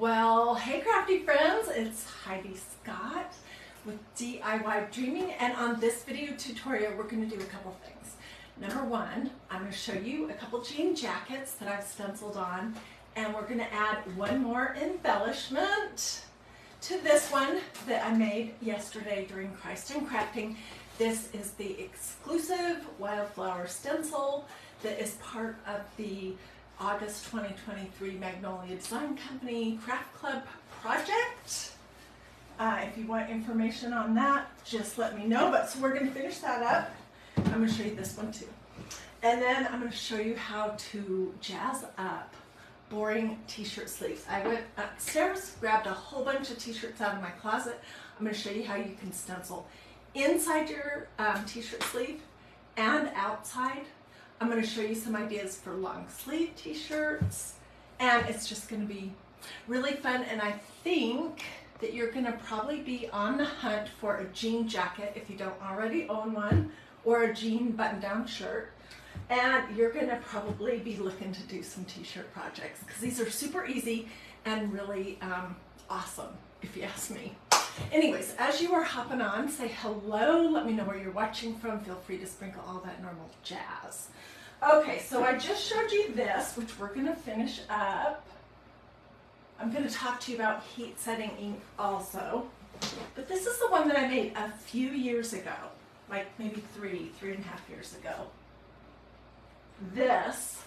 Well, hey crafty friends, it's Hiedi Scott with DiyDreaming, and on this video tutorial we're going to do a couple things. Number one, I'm going to show you a couple jean jackets that I've stenciled on, and we're going to add one more embellishment to this one that I made yesterday during Christ and Crafting. This is the exclusive wildflower stencil that is part of the August 2023 Magnolia Design Company Craft Club project. If you want information on that, just let me know. But so we're going to finish that up. I'm going to show you this one too. And then I'm going to show you how to jazz up boring t-shirt sleeves. I went upstairs, grabbed a whole bunch of t-shirts out of my closet. I'm going to show you how you can stencil inside your t-shirt sleeve and outside. I'm going to show you some ideas for long sleeve t-shirts, and it's just going to be really fun. And I think that you're going to probably be on the hunt for a jean jacket if you don't already own one, or a jean button-down shirt. And you're going to probably be looking to do some t-shirt projects because these are super easy and really awesome, if you ask me. Anyways, as you are hopping on, say hello, let me know where you're watching from, feel free to sprinkle all that normal jazz. Okay, so I just showed you this, which we're going to finish up. I'm going to talk to you about heat setting ink also, but this is the one that I made a few years ago, like maybe three and a half years ago. This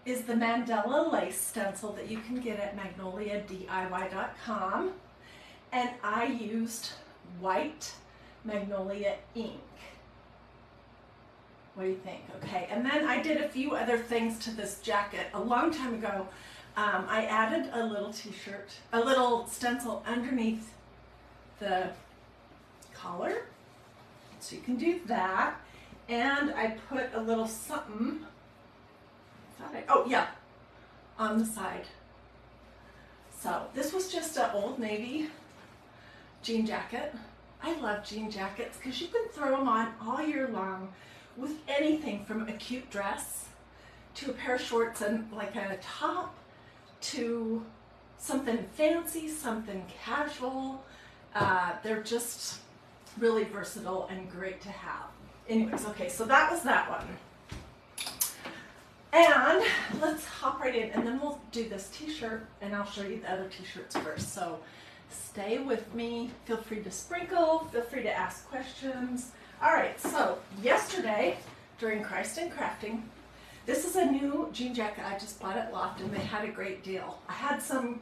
is the Mandela lace stencil that you can get at magnoliadiy.com. And I used white Magnolia ink. What do you think? Okay, and then I did a few other things to this jacket. A long time ago, I added a little t-shirt, a little stencil underneath the collar. So you can do that. And I put a little something, on the side. So this was just an Old Navy jean jacket. I love jean jackets because you can throw them on all year long with anything from a cute dress to a pair of shorts and like a top to something fancy, something casual. They're just really versatile and great to have. Anyways, okay, so that was that one. And let's hop right in, and then we'll do this t-shirt, and I'll show you the other t-shirts first. So stay with me, feel free to sprinkle, feel free to ask questions. All right, so yesterday during Christ and Crafting, this is a new jean jacket I just bought at Loft, and they had a great deal. I had some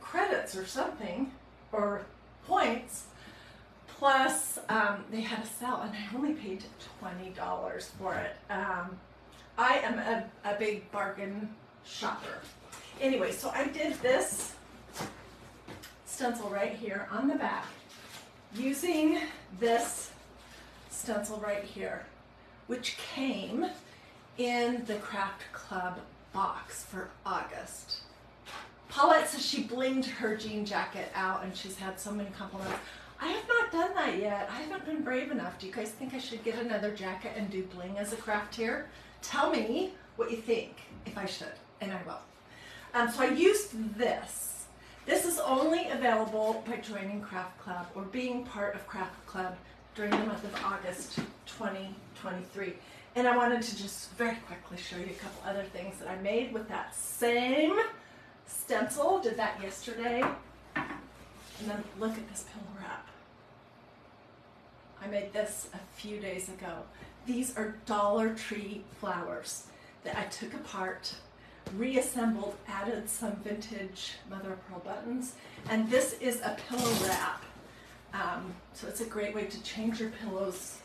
credits or something, or points, plus they had a sale, and I only paid $20 for it. I am a big bargain shopper. Anyway, so I did this stencil right here on the back using this stencil right here, which came in the Craft Club box for August. Paulette says she blinged her jean jacket out, and she's had so many compliments. I have not done that yet. I haven't been brave enough. Do you guys think I should get another jacket and do bling as a craft here? Tell me what you think, if I should, and I will. So I used this. This is only available by joining Craft Club or being part of Craft Club during the month of August 2023. And I wanted to just very quickly show you a couple other things that I made with that same stencil. Did that yesterday. And then look at this pillow wrap. I made this a few days ago. These are Dollar Tree flowers that I took apart, reassembled, added some vintage mother of pearl buttons, and this is a pillow wrap. So it's a great way to change your pillows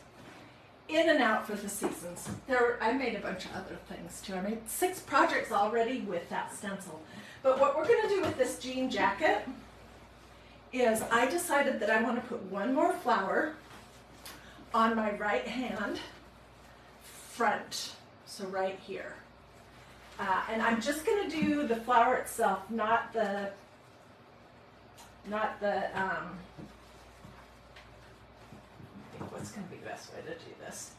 in and out for the seasons. I made a bunch of other things too. I made 6 projects already with that stencil. But what we're going to do with this jean jacket is I decided that I want to put one more flower on my right hand front, so right here. And I'm just going to do the flower itself, not the what's going to be the best way to do this?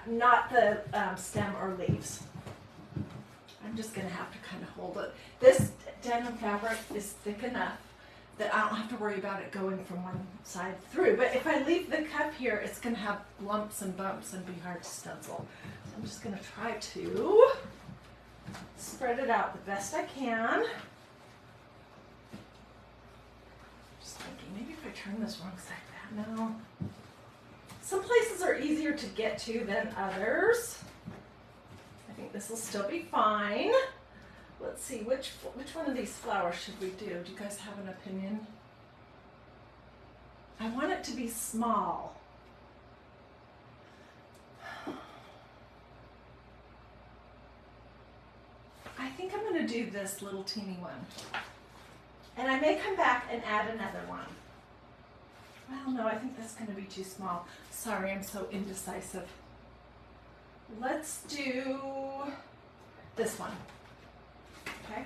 Not the stem or leaves. I'm just going to have to kind of hold it. This denim fabric is thick enough that I don't have to worry about it going from one side through. But if I leave the cup here, it's going to have lumps and bumps and be hard to stencil. So I'm just going to try to spread it out the best I can. Just thinking, maybe if I turn this wrong side back now. Some places are easier to get to than others. I think this will still be fine. Let's see, which one of these flowers should we do? Do you guys have an opinion? I want it to be small. I think I'm going to do this little teeny one. And I may come back and add another one. Well, no, I think that's going to be too small. Sorry, I'm so indecisive. Let's do this one. Okay,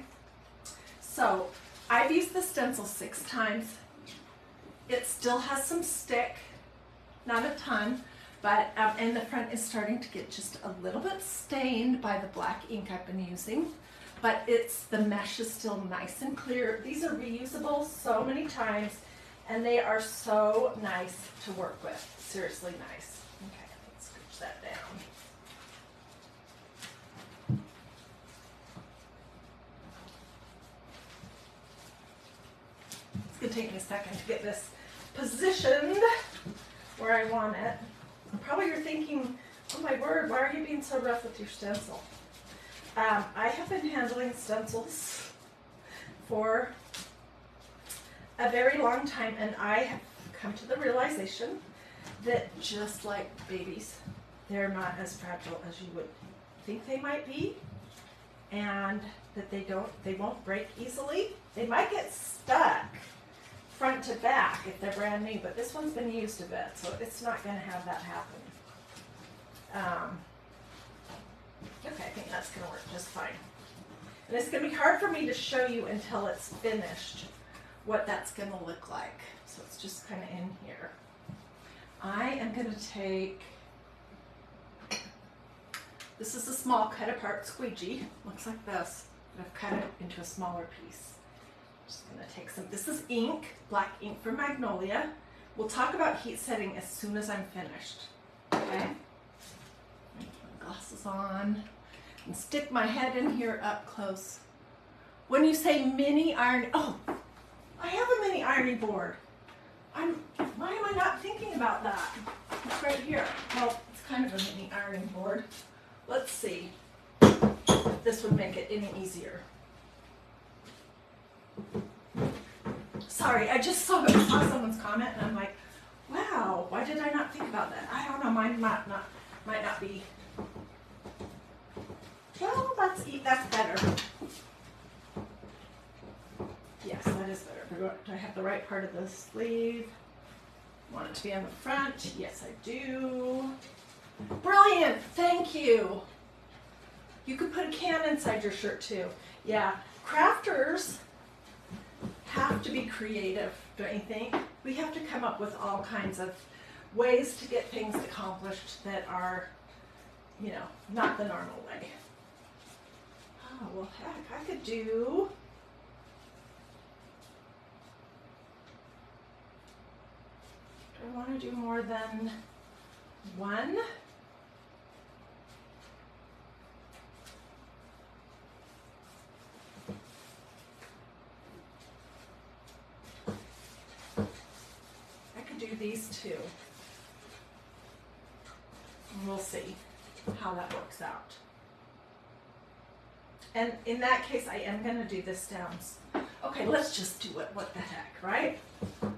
so I've used the stencil 6 times. It still has some stick, not a ton, but and the front is starting to get just a little bit stained by the black ink I've been using, but the mesh is still nice and clear. These are reusable so many times, and they are so nice to work with. Seriously nice. Okay, let's scooch that down. It's going to take me a second to get this positioned where I want it. And probably you're thinking, oh my word, why are you being so rough with your stencil? I have been handling stencils for a very long time, and I have come to the realization that just like babies, they're not as fragile as you would think they might be, and that they won't break easily. They might get stuck front to back if they're brand new, but this one's been used a bit, so it's not going to have that happen. Okay, I think that's going to work just fine. And it's going to be hard for me to show you until it's finished what that's going to look like. So it's just kind of in here. I am going to take, this is a small cut apart squeegee. Looks like this, but I've cut it into a smaller piece. Just going to take some, this is ink, black ink from Magnolia. We'll talk about heat setting as soon as I'm finished. Okay? Put my glasses on and stick my head in here up close. When you say mini iron, oh, I have a mini ironing board. Why am I not thinking about that? It's right here. Well, it's kind of a mini ironing board. Let's see if this would make it any easier. Sorry, I just saw someone's comment and I'm like, wow, why did I not think about that? I don't know, mine might not be. Well, that's better. Yes, that is better. Do I have the right part of the sleeve? Want it to be on the front? Yes, I do. Brilliant, thank you. You could put a can inside your shirt too. Yeah, crafters have to be creative, don't you think? We have to come up with all kinds of ways to get things accomplished that are, you know, not the normal way. Oh, well, heck, I could do, do I want to do more than one? These two. And we'll see how that works out. And in that case, I am going to do this down. Okay, let's just do it. What the heck, right? I'm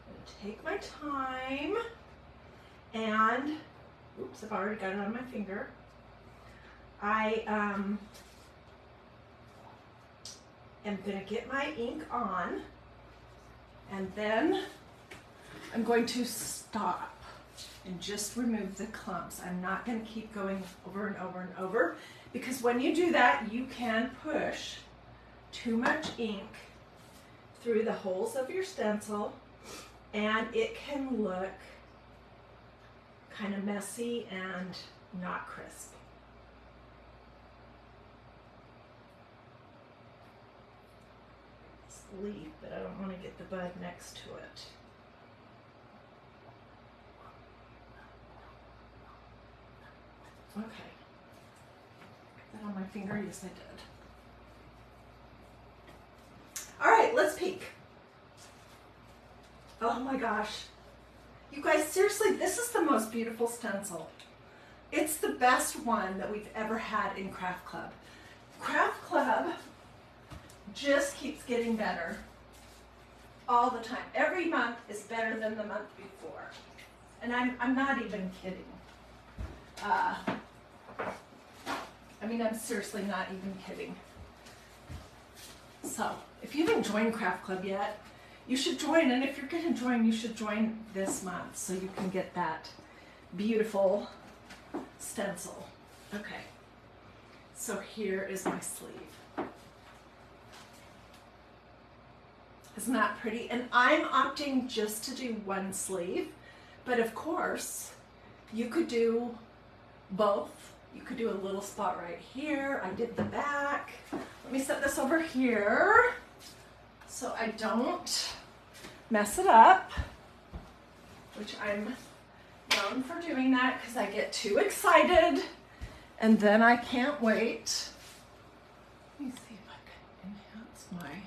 going to take my time and, oops, I've already got it on my finger. I'm going to get my ink on, and then I'm going to stop and just remove the clumps. I'm not going to keep going over and over and over, because when you do that, you can push too much ink through the holes of your stencil, and it can look kind of messy and not crisp. It's the leaf, but I don't want to get the bud next to it. Okay. Put that on my finger? Yes, I did. All right, let's peek. Oh my gosh. You guys, seriously, this is the most beautiful stencil. It's the best one that we've ever had in Craft Club. Craft Club just keeps getting better all the time. Every month is better than the month before. And I'm not even kidding. I mean, I'm seriously not even kidding. So, if you haven't joined Craft Club yet, you should join. And if you're going to join, you should join this month so you can get that beautiful stencil. Okay, so here is my sleeve. Isn't that pretty? And I'm opting just to do one sleeve, but of course, you could do both. You could do a little spot right here. I did the back. Let me set this over here so I don't mess it up, which I'm known for doing that because I get too excited and then I can't wait. Let me see if I can enhance my...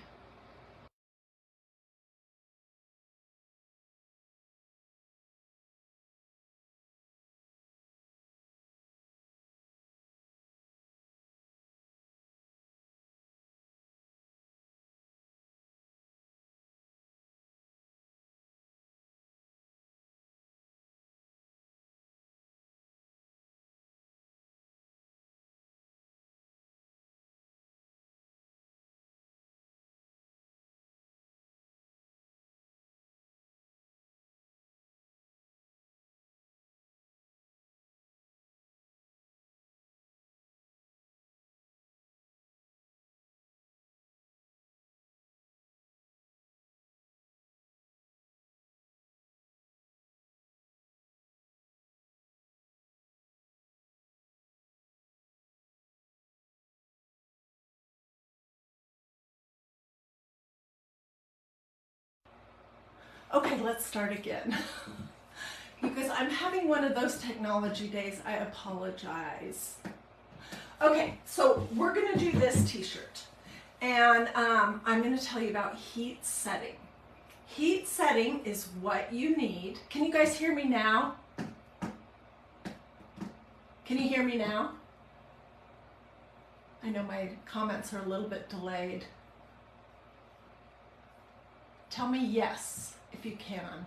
Okay, let's start again. Because I'm having one of those technology days, I apologize. Okay, so we're gonna do this t-shirt. And I'm gonna tell you about heat setting. Heat setting is what you need. Can you guys hear me now? Can you hear me now? I know my comments are a little bit delayed. Tell me yes, if you can.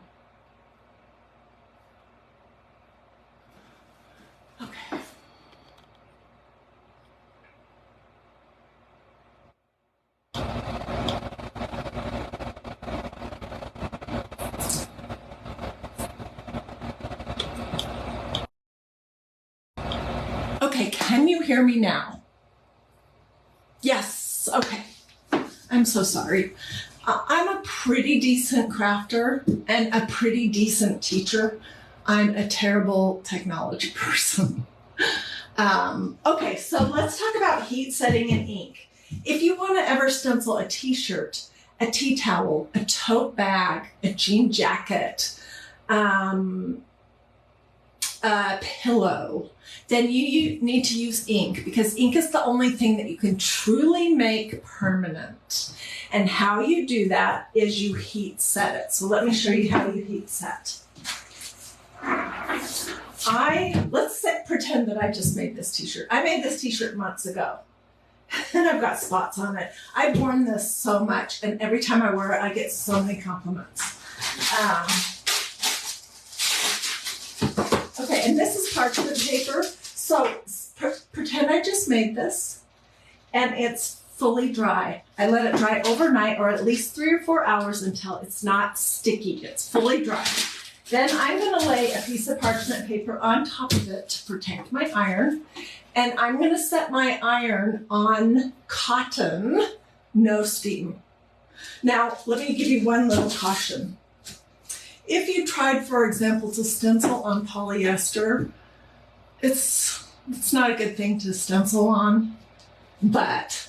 Okay. Okay, can you hear me now? Yes, okay. I'm so sorry. I'm a pretty decent crafter and a pretty decent teacher. I'm a terrible technology person. Okay, so let's talk about heat setting and ink. If you want to ever stencil a t-shirt, a tea towel, a tote bag, a jean jacket, a pillow, then you need to use ink because ink is the only thing that you can truly make permanent. And how you do that is you heat set it. So let me show you how you heat set. Pretend that I just made this t-shirt. I made this t-shirt months ago and I've got spots on it. I've worn this so much and every time I wear it, I get so many compliments. Okay, and this is parchment paper. So pretend I just made this and it's fully dry. I let it dry overnight or at least 3 or 4 hours until it's not sticky. It's fully dry. Then I'm going to lay a piece of parchment paper on top of it to protect my iron. And I'm going to set my iron on cotton, no steam. Now, let me give you one little caution. If you tried, for example, to stencil on polyester, it's not a good thing to stencil on, but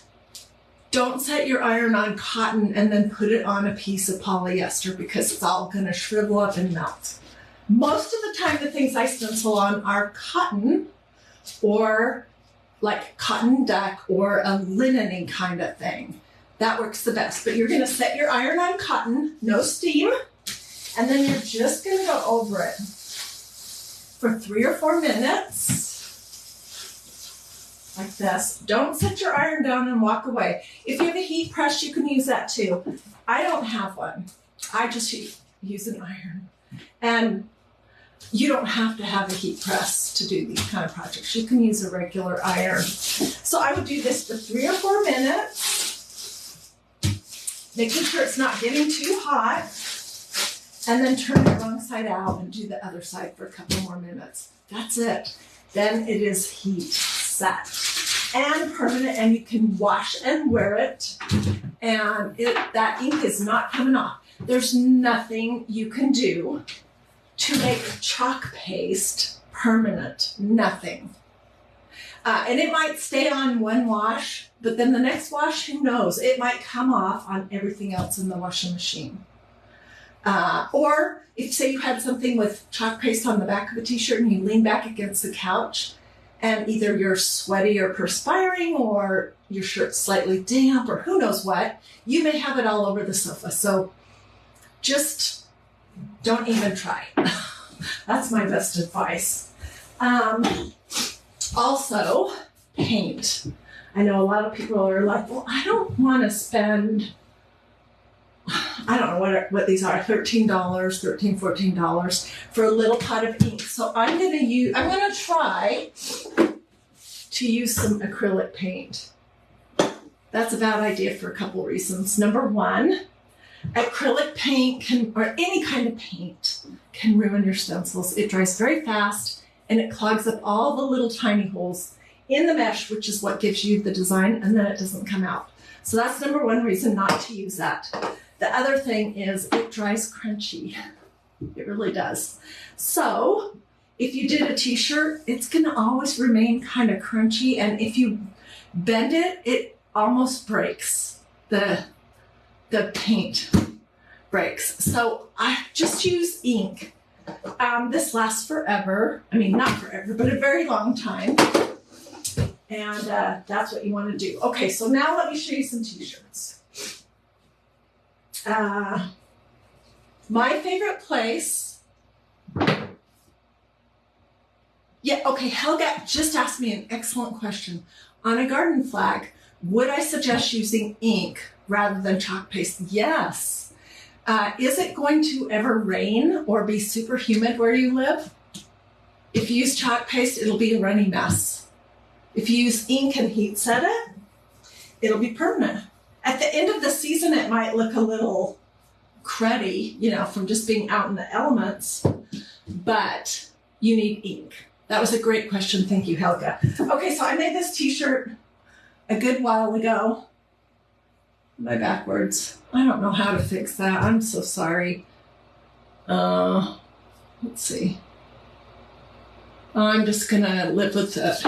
don't set your iron on cotton and then put it on a piece of polyester because it's all going to shrivel up and melt. Most of the time, the things I stencil on are cotton or like cotton duck or a linen kind of thing. That works the best. But you're going to set your iron on cotton, no steam, and then you're just going to go over it for 3 or 4 minutes. Like this. Don't set your iron down and walk away. If you have a heat press, you can use that too. I don't have one. I just use an iron. And you don't have to have a heat press to do these kind of projects. You can use a regular iron. So I would do this for 3 or 4 minutes, making sure it's not getting too hot, and then turn the wrong side out and do the other side for a couple more minutes. That's it. Then it is heat set and permanent, and you can wash and wear it, and that ink is not coming off. There's nothing you can do to make chalk paste permanent. Nothing. And it might stay on one wash, but then the next wash, who knows? It might come off on everything else in the washing machine. Or if, say, you had something with chalk paste on the back of a t-shirt and you lean back against the couch and either you're sweaty or perspiring or your shirt's slightly damp or who knows what, you may have it all over the sofa. So just don't even try. That's my best advice. Also, paint. I know a lot of people are like, well, I don't want to spend, I don't know what these are, $13, $13, $14 for a little pot of ink. So I'm going to try to use some acrylic paint. That's a bad idea for a couple reasons. Number one, acrylic paint or any kind of paint can ruin your stencils. It dries very fast and it clogs up all the little tiny holes in the mesh, which is what gives you the design, and then it doesn't come out. So that's number one reason not to use that. The other thing is it dries crunchy. It really does. So if you did a t-shirt, it's going to always remain kind of crunchy, and if you bend it, it almost breaks. The paint breaks. So I just use ink. This lasts forever. I mean, not forever, but a very long time. And that's what you want to do. Okay, so now let me show you some t-shirts. My favorite place. Yeah, okay, Helga just asked me an excellent question. On a garden flag, would I suggest using ink rather than chalk paste? Yes. Is it going to ever rain or be super humid where you live? If you use chalk paste, it'll be a runny mess. If you use ink and heat set it, it'll be permanent. At the end of the season, it might look a little cruddy, from just being out in the elements, but you need ink. That was a great question. Thank you, Helga. Okay, so I made this t-shirt a good while ago. Am I backwards? I don't know how to fix that. I'm so sorry. Let's see. I'm just gonna live with it.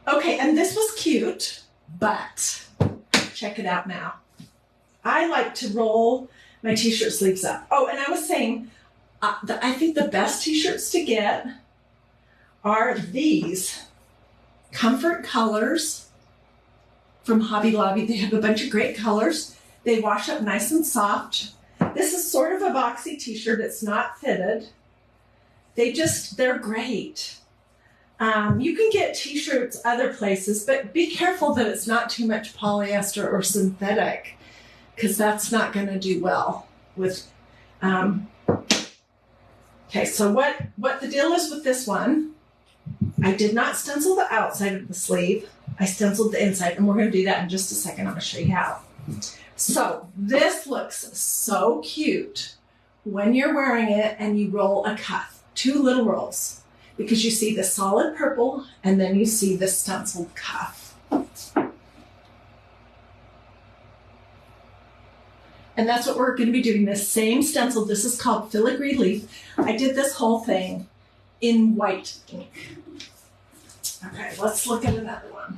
Okay, and this was cute, but check it out now. I like to roll my t-shirt sleeves up. Oh, and I was saying, I think the best t-shirts to get are these Comfort Colors from Hobby Lobby. They have a bunch of great colors. They wash up nice and soft. This is sort of a boxy t-shirt. It's not fitted. They're great. You can get t-shirts other places, but be careful that it's not too much polyester or synthetic, because that's not going to do well with, okay, so what the deal is with this one, I did not stencil the outside of the sleeve. I stenciled the inside, and we're going to do that in just a second. I'm going to show you how. So this looks so cute when you're wearing it and you roll a cuff, 2 little rolls, because you see the solid purple and then you see the stenciled cuff. And that's what we're going to be doing, this same stencil. This is called Filigree Leaf. I did this whole thing in white ink. Okay, let's look at another one.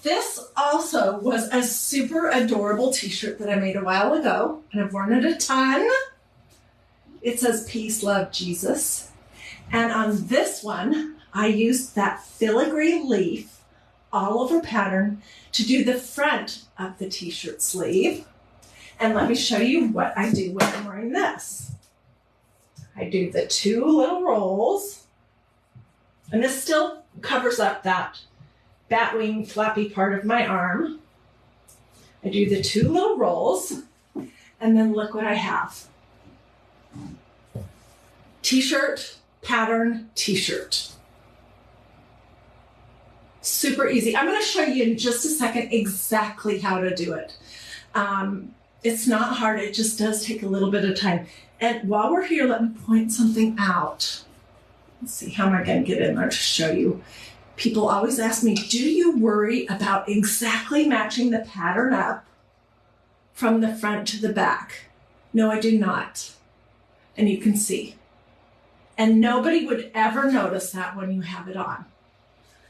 This also was a super adorable t-shirt that I made a while ago, and I've worn it a ton. It says, "Peace, Love, Jesus." And on this one, I used that filigree leaf all over pattern to do the front of the t-shirt sleeve. And let me show you what I do when I'm wearing this. I do the 2 little rolls, and this still covers up that bat wing flappy part of my arm. I do the 2 little rolls, and then look what I have. T-shirt, pattern, t-shirt. Super easy. I'm going to show you in just a second exactly how to do it. It's not hard. It just does take a little bit of time. And while we're here, let me point something out. Let's see, how am I going to get in there to show you? People always ask me, do you worry about exactly matching the pattern up from the front to the back? No, I do not. And you can see. And nobody would ever notice that when you have it on.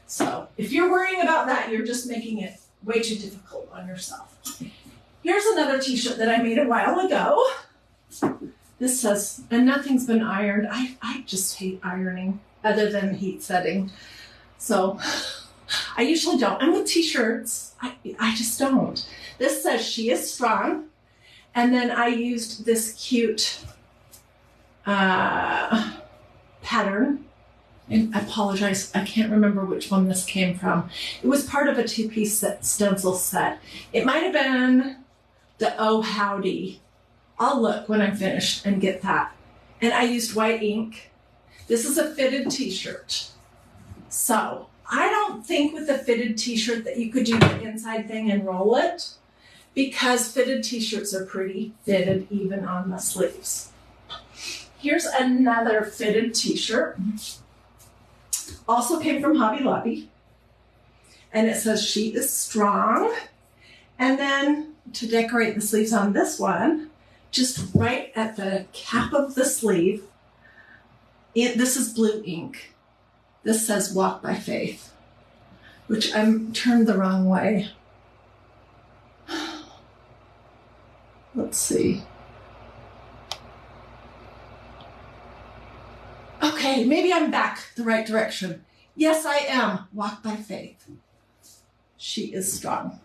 So if you're worrying about that, you're just making it way too difficult on yourself. Here's another t-shirt that I made a while ago. This says, "And nothing's been ironed." I just hate ironing other than heat setting. So I usually don't. And with t-shirts, I just don't. This says, "She is strong." And then I used this cute pattern. And I apologize, I can't remember which one this came from. It was part of a 2-piece stencil set. It might have been the "Oh Howdy." I'll look when I'm finished and get that. And I used white ink. This is a fitted t-shirt. So I don't think with a fitted t-shirt that you could do the inside thing and roll it, because fitted t-shirts are pretty fitted even on the sleeves. Here's another fitted t-shirt. Also came from Hobby Lobby. And it says, "She is strong." And then to decorate the sleeves on this one, just right at the cap of the sleeve, this is blue ink. This says, "Walk by Faith," which I'm turned the wrong way. Let's see. Okay, maybe I'm back the right direction. Yes, I am. Walk by faith. She is strong.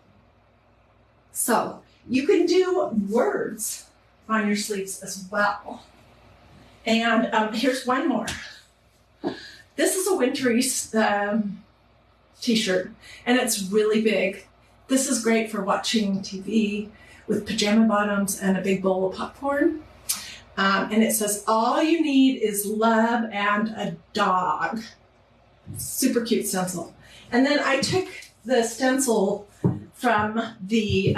So you can do words on your sleeves as well. And here's one more. This is a wintry t-shirt, and it's really big. This is great for watching TV with pajama bottoms and a big bowl of popcorn. And it says, "All you need is love and a dog." Super cute stencil. And then I took the stencil from the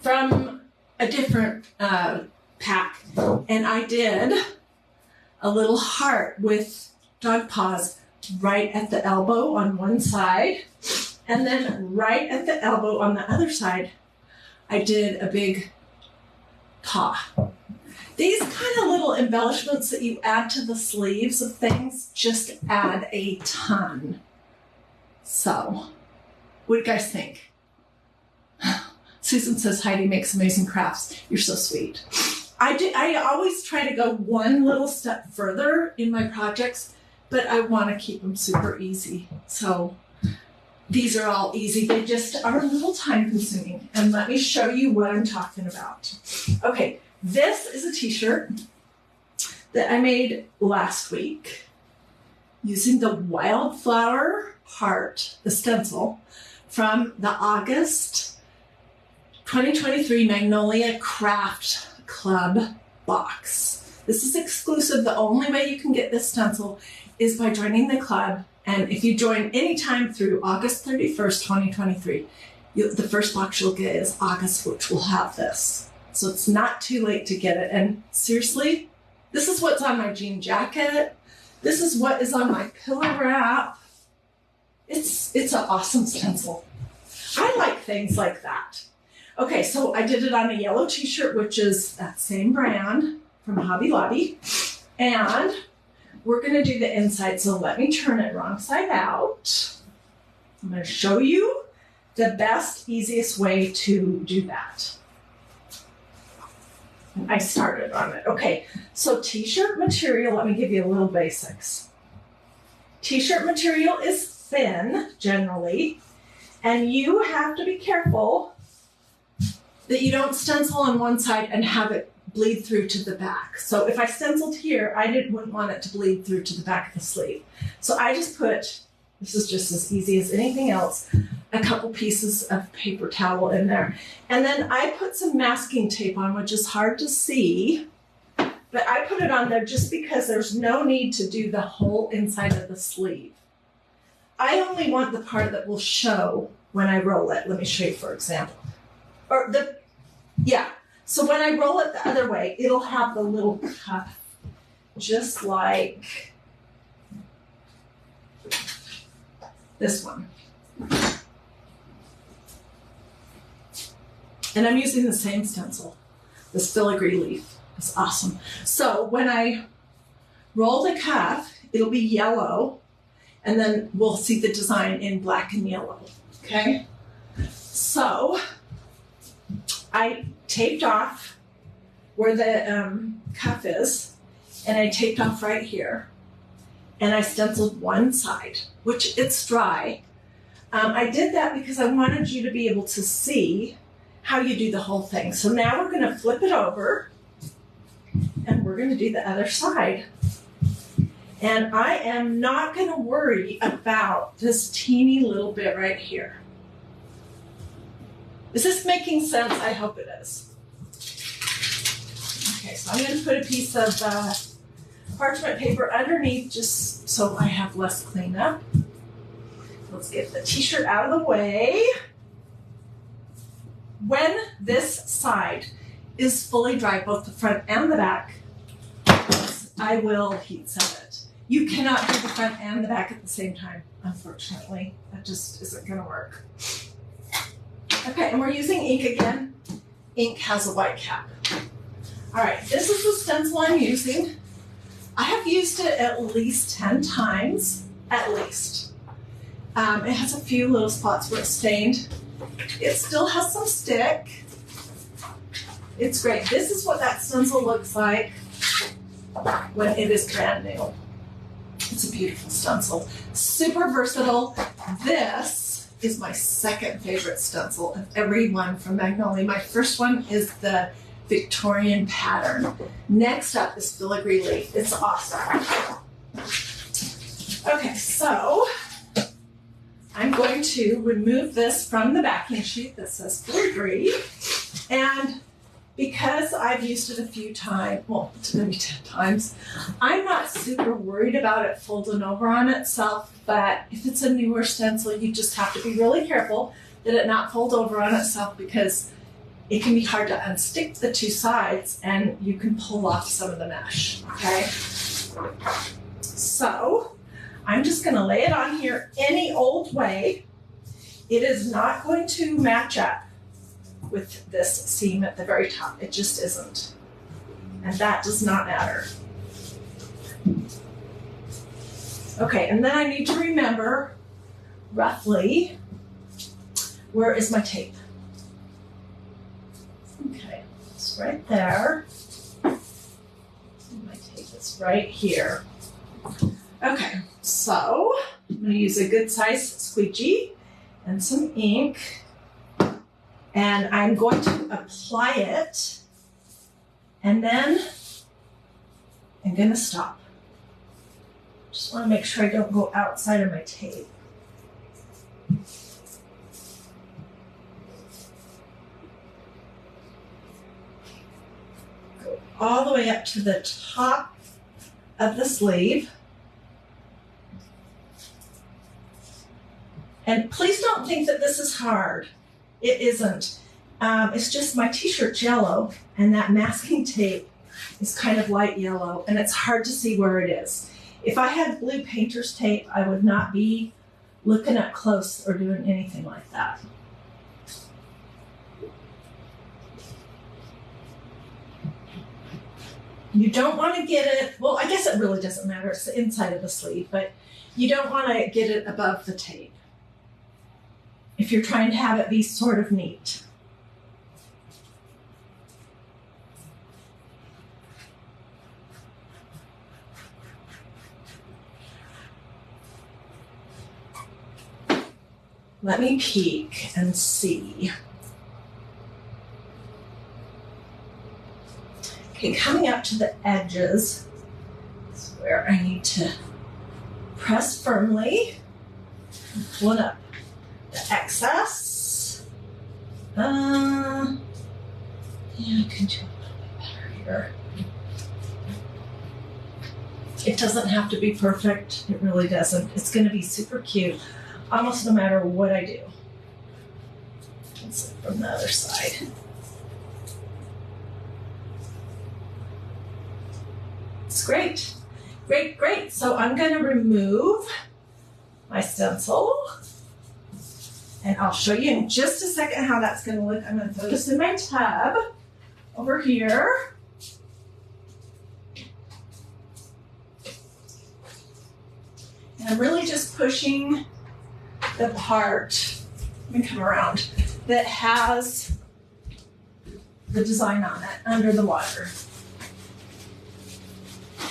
from a different pack, and I did a little heart with dog paws right at the elbow on one side, and then right at the elbow on the other side, I did a big paw. These kind of little embellishments that you add to the sleeves of things just add a ton. So, what do you guys think? Susan says, "Heidi makes amazing crafts." You're so sweet. I always try to go one little step further in my projects, but I want to keep them super easy. So these are all easy. They just are a little time consuming. And let me show you what I'm talking about. Okay, this is a t-shirt that I made last week using the wildflower heart, the stencil, from the August 2023 Magnolia Craft Club box. This is exclusive. The only way you can get this stencil is by joining the club. And if you join anytime through August 31st, 2023, the first box you'll get is August, which will have this. So it's not too late to get it. And seriously, this is what's on my jean jacket. This is what is on my pillow wrap. It's an awesome stencil. I like things like that. Okay, so I did it on a yellow t-shirt, which is that same brand from Hobby Lobby. And we're gonna do the inside, so let me turn it wrong side out. I'm gonna show you the best, easiest way to do that. And I started on it. Okay, so t-shirt material, let me give you a little basics. T-shirt material is thin, generally, and you have to be careful that you don't stencil on one side and have it bleed through to the back. So if I stenciled here, I wouldn't want it to bleed through to the back of the sleeve. So I just put, this is just as easy as anything else, a couple pieces of paper towel in there. And then I put some masking tape on, which is hard to see, but I put it on there just because there's no need to do the whole inside of the sleeve. I only want the part that will show when I roll it. Let me show you, for example. So when I roll it the other way, it'll have the little cuff, just like this one. And I'm using the same stencil. This filigree leaf is awesome. So when I roll the cuff, it'll be yellow, and then we'll see the design in black and yellow, okay? So I taped off where the cuff is, and I taped off right here, and I stenciled one side, which it's dry. I did that because I wanted you to be able to see how you do the whole thing. So now we're gonna flip it over, and we're gonna do the other side. And I am not gonna worry about this teeny little bit right here. Is this making sense? I hope it is. Okay, so I'm gonna put a piece of parchment paper underneath just so I have less cleanup. Let's get the t-shirt out of the way. When this side is fully dry, both the front and the back, I will heat set it. You cannot do the front and the back at the same time, unfortunately. That just isn't gonna work. Okay, and we're using ink again. Ink has a white cap. All right, this is the stencil I'm using. I have used it at least 10 times, at least. It has a few little spots where it's stained. It still has some stick. It's great. This is what that stencil looks like when it is brand new. It's a beautiful stencil. Super versatile. This is my second favorite stencil of every one from Magnolia. My first one is the Victorian pattern. Next up is filigree leaf. It's awesome. Okay, so I'm going to remove this from the backing sheet that says filigree, and because I've used it a few times, well, maybe 10 times, I'm not super worried about it folding over on itself, but if it's a newer stencil, you just have to be really careful that it not fold over on itself, because it can be hard to unstick the two sides and you can pull off some of the mesh, okay? So I'm just gonna lay it on here any old way. It is not going to match up with this seam at the very top. It just isn't. And that does not matter. Okay, and then I need to remember roughly, where is my tape? Okay, it's right there. My tape is right here. Okay, so I'm going to use a good size squeegee and some ink, and I'm going to apply it, and then I'm going to stop. Just want to make sure I don't go outside of my tape. Go all the way up to the top of the sleeve. And please don't think that this is hard. It isn't. It's just my t-shirt's yellow, and that masking tape is kind of light yellow, and it's hard to see where it is. If I had blue painter's tape, I would not be looking up close or doing anything like that. You don't want to get it, well, I guess it really doesn't matter. It's the inside of the sleeve, but you don't want to get it above the tape if you're trying to have it be sort of neat. Let me peek and see. Okay, coming up to the edges is where I need to press firmly and pull it up. The excess. Yeah, I can do a little bit better here. It doesn't have to be perfect. It really doesn't. It's going to be super cute, almost no matter what I do. Let's look from the other side. It's great. Great, great. So I'm going to remove my stencil. And I'll show you in just a second how that's going to look. I'm going to throw this in my tub over here. And I'm really just pushing the part, let me come around, that has the design on it under the water.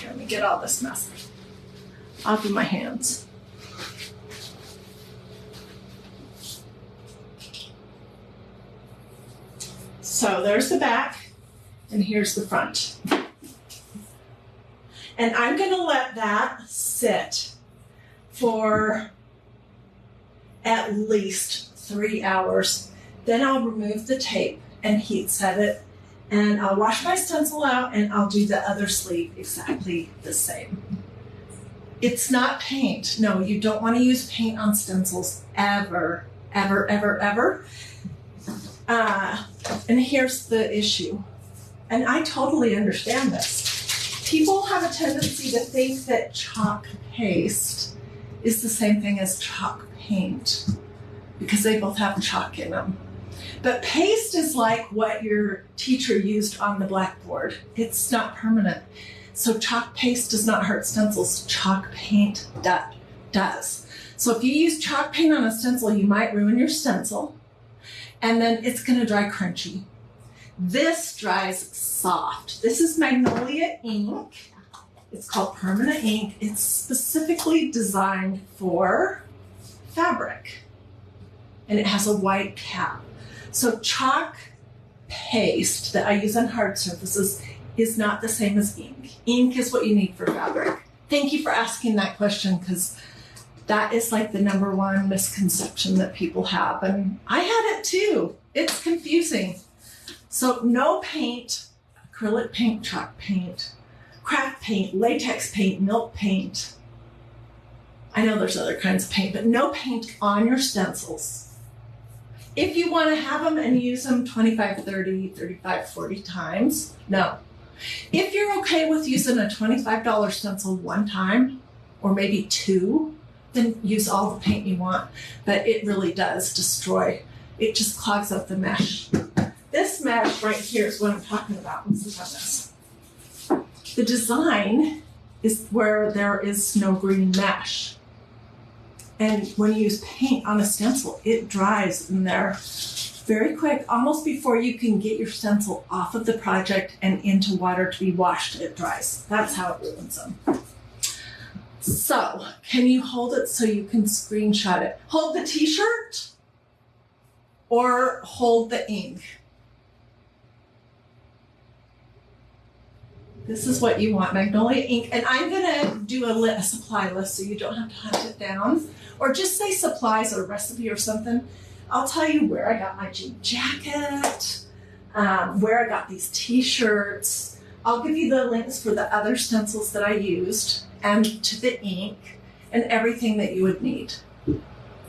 Here, let me get all this mess off of my hands. So there's the back, and here's the front. And I'm going to let that sit for at least 3 hours. Then I'll remove the tape and heat set it, and I'll wash my stencil out, and I'll do the other sleeve exactly the same. It's not paint. No, you don't want to use paint on stencils ever, ever, ever, ever. And here's the issue, and I totally understand this. People have a tendency to think that chalk paste is the same thing as chalk paint because they both have chalk in them. But paste is like what your teacher used on the blackboard. It's not permanent. So chalk paste does not hurt stencils. Chalk paint does. So if you use chalk paint on a stencil, you might ruin your stencil, and then it's going to dry crunchy. This dries soft. This is Magnolia ink. It's called permanent ink. It's specifically designed for fabric, and it has a white cap. So chalk paste that I use on hard surfaces is not the same as ink. Ink is what you need for fabric. Thank you for asking that question, because that is like the #1 misconception that people have, and I had it too. It's confusing. So no paint, acrylic paint, chalk paint, craft paint, latex paint, milk paint. I know there's other kinds of paint, but no paint on your stencils. If you want to have them and use them 25, 30, 35, 40 times, no. If you're okay with using a $25 stencil one time, or maybe 2, then use all the paint you want, but it really does destroy. It just clogs up the mesh. This mesh right here is what I'm talking about. Let's look at this. The design is where there is no green mesh. And when you use paint on a stencil, it dries in there very quick, almost before you can get your stencil off of the project and into water to be washed, it dries. That's how it ruins them. So, can you hold it so you can screenshot it? Hold the t-shirt or hold the ink. This is what you want, Magnolia ink. And I'm gonna do a supply list so you don't have to hunt it down. Or just say supplies or recipe or something. I'll tell you where I got my jean jacket, where I got these t-shirts. I'll give you the links for the other stencils that I used and to the ink and everything that you would need.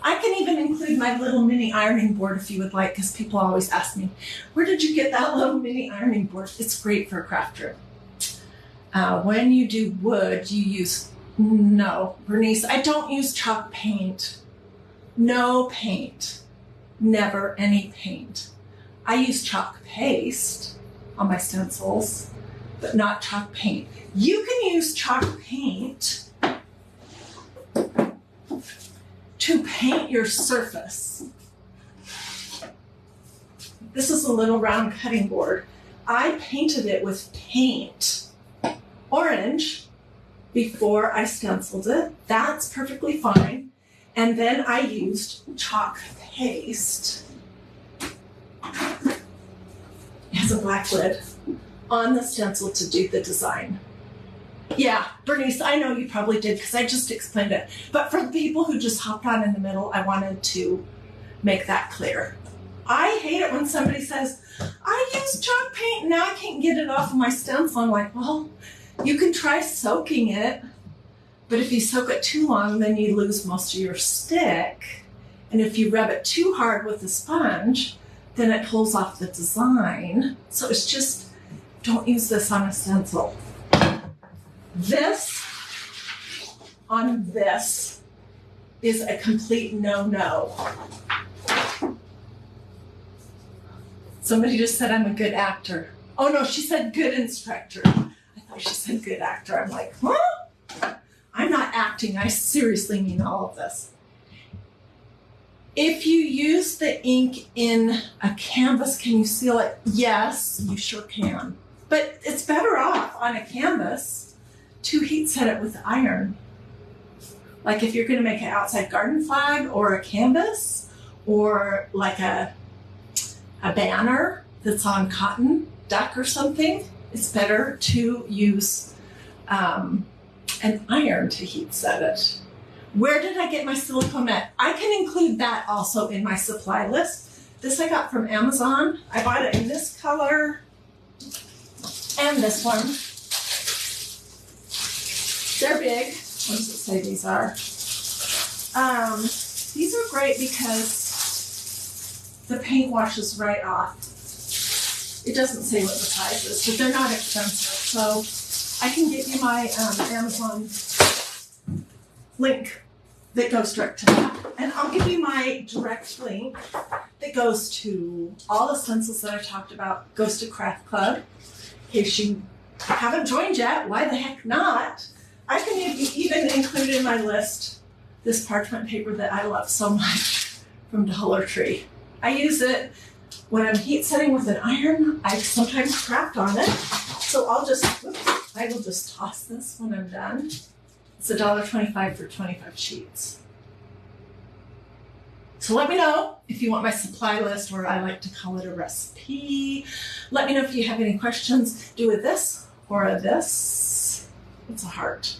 I can even include my little mini ironing board if you would like, because people always ask me, where did you get that little mini ironing board? It's great for a craft room. When you do wood, you use, no, Bernice, I don't use chalk paint. No paint. Never any paint. I use chalk paste on my stencils, but not chalk paint. You can use chalk paint to paint your surface. This is a little round cutting board. I painted it with paint, orange, before I stenciled it. That's perfectly fine. And then I used chalk paste. It has a black lid on the stencil to do the design. Yeah, Bernice, I know you probably did because I just explained it. But for the people who just hopped on in the middle, I wanted to make that clear. I hate it when somebody says, I use chalk paint and now I can't get it off of my stencil. I'm like, well, you can try soaking it, but if you soak it too long, then you lose most of your stick. And if you rub it too hard with the sponge, then it pulls off the design. So it's just, don't use this on a stencil. This on this is a complete no-no. Somebody just said I'm a good actor. Oh no, she said good instructor. I thought she said good actor. I'm like, huh? I'm not acting. I seriously mean all of this. If you use the ink in a canvas, can you seal it? Yes, you sure can. But it's better off on a canvas to heat set it with iron. Like if you're going to make an outside garden flag or a canvas or like a banner that's on cotton duck or something, it's better to use an iron to heat set it. Where did I get my silicone net? I can include that also in my supply list. This I got from Amazon. I bought it in this color and this one. They're big. What does it say these are? These are great because the paint washes right off. It doesn't say what the size is, but they're not expensive. So I can give you my Amazon link that goes direct to that. And I'll give you my direct link that goes to all the stencils that I talked about, goes to Craft Club. In case you haven't joined yet, why the heck not? I can even include in my list this parchment paper that I love so much from Dollar Tree. I use it when I'm heat setting with an iron. I sometimes craft on it. So I will just toss this when I'm done. It's $1.25 for 25 sheets. So let me know if you want my supply list, or I like to call it a recipe. Let me know if you have any questions. Do a this or a this. It's a heart.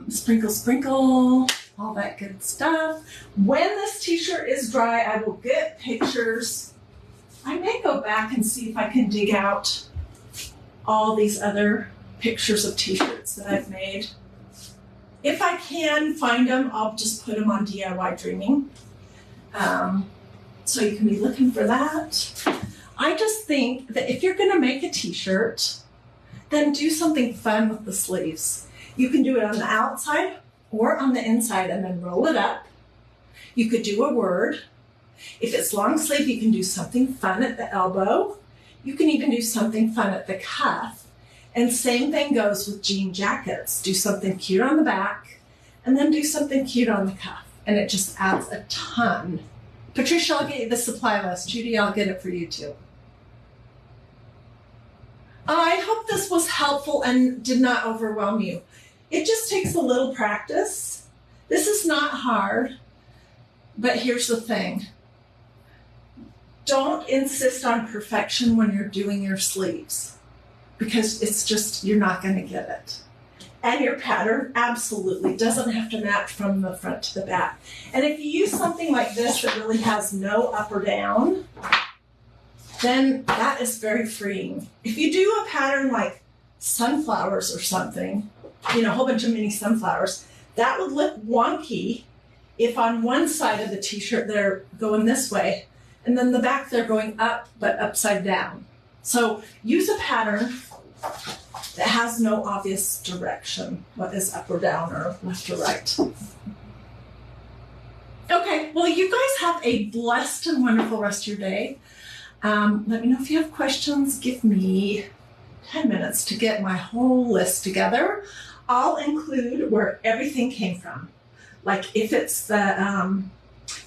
Sprinkle, sprinkle, all that good stuff. When this t-shirt is dry, I will get pictures. I may go back and see if I can dig out all these other pictures of t-shirts that I've made. If I can find them, I'll just put them on DiyDreaming. So you can be looking for that. I just think that if you're gonna make a t-shirt, then do something fun with the sleeves. You can do it on the outside or on the inside and then roll it up. You could do a word. If it's long sleeve, you can do something fun at the elbow. You can even do something fun at the cuff. And same thing goes with jean jackets. Do something cute on the back and then do something cute on the cuff. And it just adds a ton. Patricia, I'll get you the supply list. Judy, I'll get it for you too. I hope this was helpful and did not overwhelm you. It just takes a little practice. This is not hard, but here's the thing. Don't insist on perfection when you're doing your sleeves, because it's just, you're not going to get it. And your pattern absolutely doesn't have to match from the front to the back. And if you use something like this that really has no up or down, then that is very freeing. If you do a pattern like sunflowers or something, you know, a whole bunch of mini sunflowers, that would look wonky if on one side of the t-shirt they're going this way and then the back they're going up but upside down. So use a pattern that has no obvious direction, what is up or down or left or right. Okay, well, you guys have a blessed and wonderful rest of your day. Let me know if you have questions. Give me 10 minutes to get my whole list together. I'll include where everything came from. Like if it's the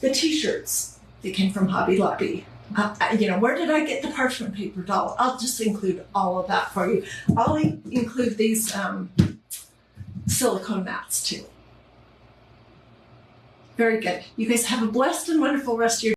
t-shirts that came from Hobby Lobby. Where did I get the parchment paper doll? I'll just include all of that for you. I'll include these silicone mats too. Very good. You guys have a blessed and wonderful rest of your